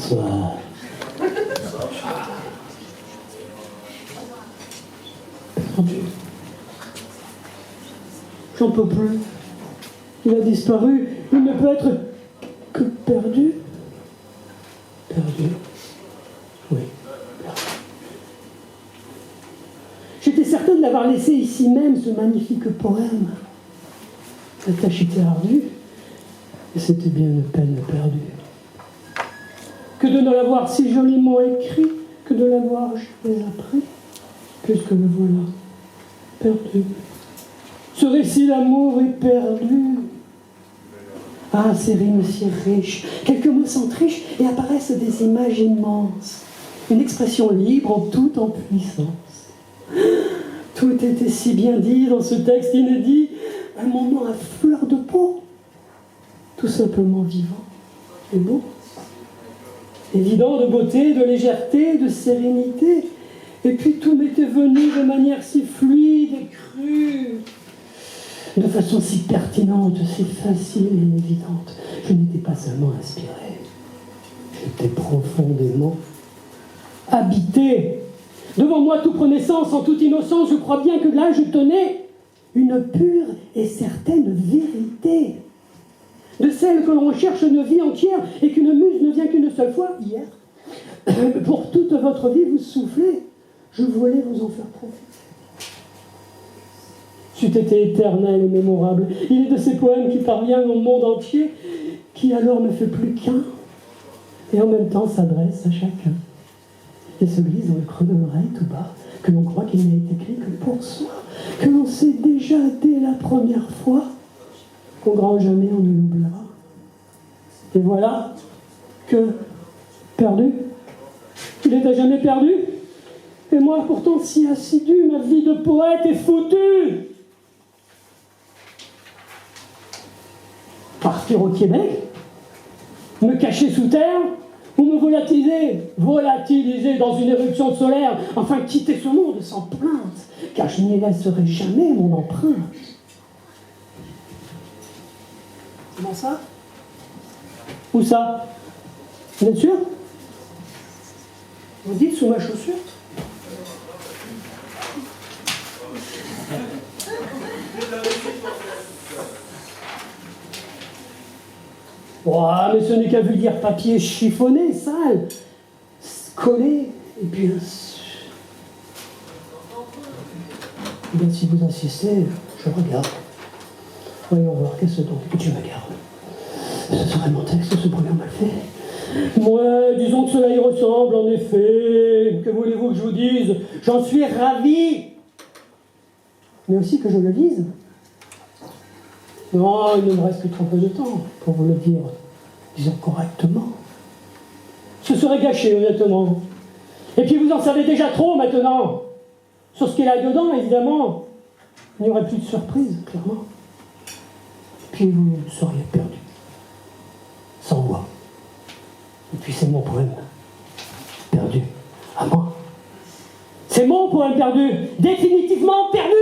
Bonsoir. Perdu. J'en peux plus. Il a disparu. Il ne peut être que perdu. Perdu. Oui, perdu. J'étais certain de l'avoir laissé ici même, ce magnifique poème. La tâche était ardue, et c'était bien une peine perdue. Que de ne l'avoir si joliment écrit, que de l'avoir jamais appris, puisque le voilà, perdu. Ce récit d'amour est perdu. Ah, ces rimes si riches, quelques mots s'entrichent et apparaissent des images immenses. Une expression libre, toute en puissance. Tout était si bien dit dans ce texte inédit, un moment à fleur de peau, tout simplement vivant et beau. Évident de beauté, de légèreté, de sérénité. Et puis tout m'était venu de manière si fluide et crue, de façon si pertinente, si facile et évidente. Je n'étais pas seulement inspiré, j'étais profondément habité. Devant moi tout prenait sens, en toute innocence, je crois bien que là je tenais une pure et certaine vérité, de celle que l'on cherche une vie entière et qu'une muse ne vient qu'une seule fois, hier. Pour toute votre vie, vous soufflez, je voulais vous en faire profiter. C'eût été éternel et mémorable. Il est de ces poèmes qui parviennent au monde entier, qui alors ne fait plus qu'un, et en même temps s'adresse à chacun. Et se glisse dans le creux de l'oreille tout bas, que l'on croit qu'il n'a été écrit que pour soi, que l'on sait déjà dès la première fois, qu'au grand jamais on ne l'oubliera. Et voilà que, perdu, il est à jamais perdu. Et moi, pourtant si assidu, ma vie de poète est foutue. Partir au Québec, me cacher sous terre, ou me volatiliser dans une éruption solaire, enfin quitter ce monde sans plainte, car je n'y laisserai jamais mon empreinte. Comment ça? Où ça? Vous êtes sûr? Vous dites sous ma chaussure? Oh, mais ce n'est qu'un vulgaire papier chiffonné, sale, collé, et puis... Bien, si vous insistez, je regarde. Voyons voir, qu'est-ce donc que tu me regardes? Ce serait mon texte, ce brouillon mal fait. Ouais, disons que cela y ressemble, en effet. Que voulez-vous que je vous dise? J'en suis ravi. Mais aussi que je le lise. Non, il ne me reste que trop peu de temps pour vous le dire, disons correctement. Ce serait gâché, honnêtement. Et puis vous en savez déjà trop maintenant. Sur ce qu'il y a dedans, évidemment, il n'y aurait plus de surprise, clairement. Puis vous seriez perdu. Sans voix. Et puis c'est mon poème. Perdu. À moi. C'est mon poème perdu. Définitivement perdu.